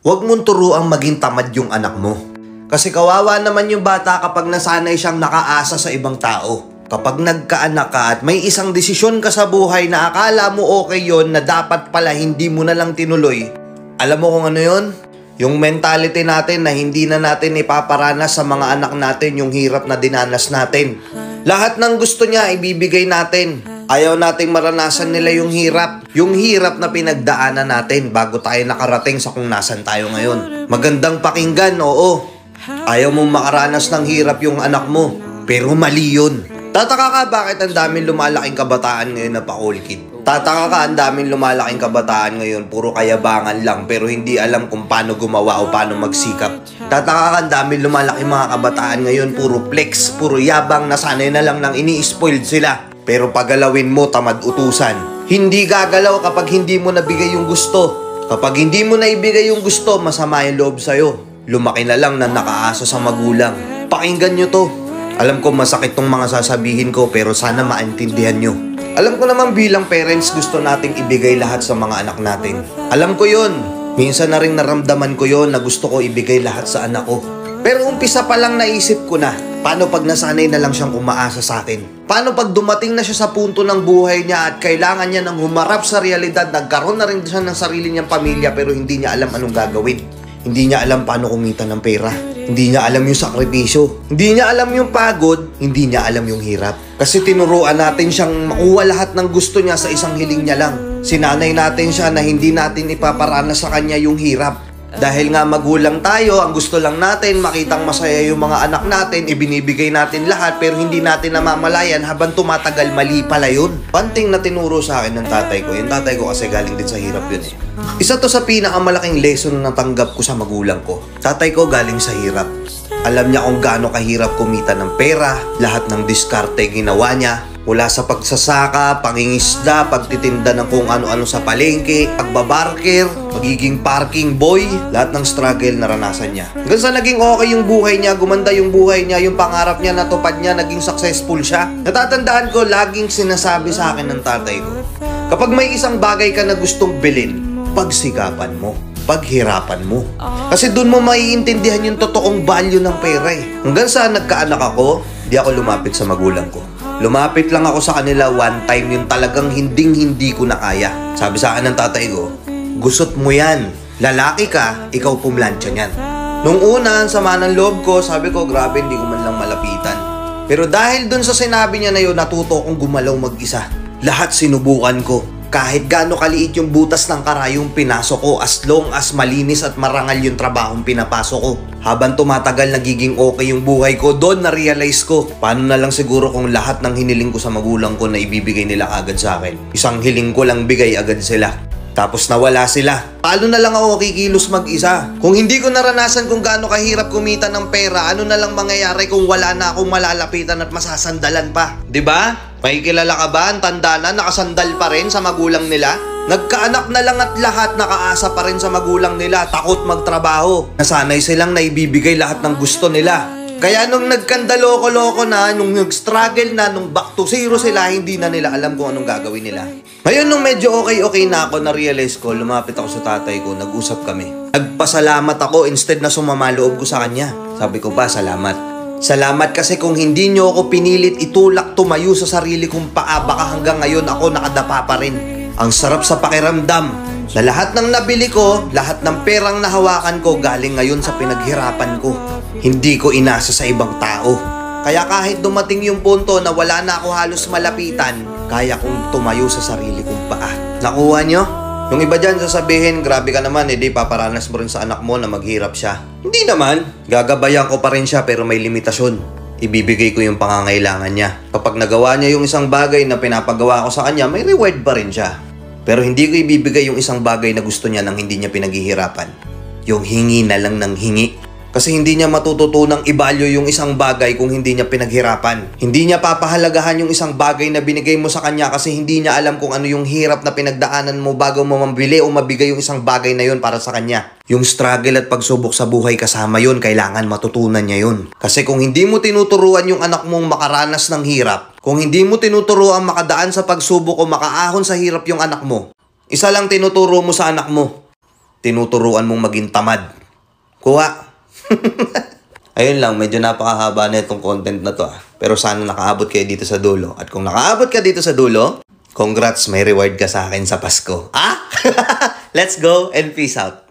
Huwag mong turuang maging tamad yung anak mo. Kasi kawawa naman yung bata kapag nasanay siyang nakaasa sa ibang tao. Kapag nagkaanak ka at may isang desisyon ka sa buhay na akala mo okay yon na dapat pala hindi mo na lang tinuloy. Alam mo kung ano yon? Yung mentality natin na hindi na natin ipaparanas sa mga anak natin yung hirap na dinanas natin. Lahat ng gusto niya ibibigay natin. Ayaw nating maranasan nila yung hirap. Yung hirap na pinagdaanan natin bago tayo nakarating sa kung nasan tayo ngayon. Magandang pakinggan, oo. Ayaw mong makaranas ng hirap yung anak mo. Pero mali yun. Tataka ka bakit ang daming lumalaking kabataan ngayon na pa-all kid? Tataka ka ang daming lumalaking kabataan ngayon puro kayabangan lang pero hindi alam kung paano gumawa o paano magsikap. Tataka ka ang daming lumalaking mga kabataan ngayon puro flex, puro yabang na sanay na lang nang ini-spoiled sila. Pero pagalawin mo tamad utusan. Hindi gagalaw kapag hindi mo nabigay yung gusto. Kapag hindi mo naibigay yung gusto, masama yung loob sa'yo. Lumaki na lang na nakaasa sa magulang. Pakinggan nyo to. Alam ko masakit tong mga sasabihin ko pero sana maintindihan nyo. Alam ko naman bilang parents gusto nating ibigay lahat sa mga anak natin. Alam ko yon. Minsan na rin naramdaman ko yon na gusto ko ibigay lahat sa anak ko. Pero umpisa pa lang naisip ko na, paano pag nasanay na lang siyang umaasa sa akin? Paano pag dumating na siya sa punto ng buhay niya at kailangan niya nang humarap sa realidad, nagkaroon na rin siya ng sarili niyang pamilya pero hindi niya alam anong gagawin. Hindi niya alam paano kumita ng pera. Hindi niya alam yung sakripisyo. Hindi niya alam yung pagod. Hindi niya alam yung hirap. Kasi tinuruan natin siyang makuha lahat ng gusto niya sa isang hiling niya lang. Sinanay natin siya na hindi natin ipaparanas sa kanya yung hirap. Dahil nga magulang tayo, ang gusto lang natin makitang masaya yung mga anak natin, ibinibigay natin lahat pero hindi natin namamalayan habang tumatagal mali pala yun. Panting na tinuro sa akin ng tatay ko, yung tatay ko kasi galing din sa hirap yun eh. Isa to sa pinakamalaking lesson na natanggap ko sa magulang ko. Tatay ko galing sa hirap. Alam niya kung gaano kahirap kumita ng pera, lahat ng diskarte ginawa niya. Mula sa pagsasaka, pangingisda, pagtitinda ng kung ano-ano sa palengke, pagbabarker, magiging parking boy, lahat ng struggle naranasan niya. Hanggang sa naging okay yung buhay niya, gumanda yung buhay niya, yung pangarap niya, natupad niya, naging successful siya. Natatandaan ko, laging sinasabi sa akin ng tatay ko, kapag may isang bagay ka na gustong bilhin, pagsikapan mo, paghirapan mo. Kasi dun mo maiintindihan yung totoong value ng pera eh. Hanggang sa nagkaanak ako, di ako lumapit sa magulang ko. Lumapit lang ako sa kanila one time yung talagang hindi ko na kaya. Sabi sa akin ng tatay ko, gusot mo yan. Lalaki ka, ikaw pumlansya niyan. Nung una, sama ng loob ko, sabi ko, grabe, hindi ko man lang malapitan. Pero dahil dun sa sinabi niya na yun, natuto akong gumalaw mag-isa. Lahat sinubukan ko. Kahit gaano kaliit yung butas ng karayong pinasok ko, as long as malinis at marangal yung trabahong pinapasok ko. Habang tumatagal nagiging okay yung buhay ko, doon na-realize ko, paano na lang siguro kung lahat ng hiniling ko sa magulang ko na ibibigay nila agad sa akin. Isang hiling ko lang bigay agad sila. Tapos nawala sila. Paano na lang ako kikilos mag-isa? Kung hindi ko naranasan kung gaano kahirap kumita ng pera, ano na lang mangyayari kung wala na akong malalapitan at masasandalan pa? 'Di ba? May kilala ka ba ang tanda na nakasandal pa rin sa magulang nila? Nagkaanak na lang at lahat nakaasa pa rin sa magulang nila, takot magtrabaho. Nasanay silang naibibigay lahat ng gusto nila. Kaya nung nagkandaloko-loko na, nung nag-struggle na, nung back to zero sila, hindi na nila alam kung anong gagawin nila. Ngayon nung medyo okay na ako, na-realize ko, lumapit ako sa tatay ko, nag-usap kami. Nagpasalamat ako instead na sumama loob ko sa kanya. Sabi ko pa, salamat. Salamat kasi kung hindi nyo ako pinilit itulak tumayo sa sarili kong paa, baka hanggang ngayon ako nakadapa pa rin. Ang sarap sa pakiramdam na lahat ng nabili ko, lahat ng perang nahawakan ko galing ngayon sa pinaghirapan ko. Hindi ko inasa sa ibang tao. Kaya kahit dumating yung punto na wala na ako halos malapitan, kaya kong tumayo sa sarili kong paa. Nakuha nyo? Yung iba dyan sasabihin, grabe ka naman, hindi paparanas mo rin sa anak mo na maghirap siya. Hindi naman. Gagabayan ko pa rin siya pero may limitasyon. Ibibigay ko yung pangangailangan niya. Kapag nagawa niya yung isang bagay na pinapagawa ko sa kanya, may reward pa rin siya. Pero hindi ko ibibigay yung isang bagay na gusto niya nang hindi niya pinaghihirapan. Yung hingi na lang ng hingi. Kasi hindi niya matututunang i-value yung isang bagay kung hindi niya pinaghirapan. Hindi niya papahalagahan yung isang bagay na binigay mo sa kanya kasi hindi niya alam kung ano yung hirap na pinagdaanan mo bago mo mabili o mabigay yung isang bagay na yun para sa kanya. Yung struggle at pagsubok sa buhay kasama yun, kailangan matutunan niya yun. Kasi kung hindi mo tinuturuan yung anak mong makaranas ng hirap, kung hindi mo tinuturuan makadaan sa pagsubok o makaahon sa hirap yung anak mo, isa lang tinuturo mo sa anak mo, tinuturuan mong maging tamad. Kuha. Ayun lang, medyo napakahaba na itong content na to. Pero sana nakaabot kayo dito sa dulo. At kung nakaabot ka dito sa dulo, congrats, may reward ka sa akin sa Pasko. Ah? Let's go and peace out.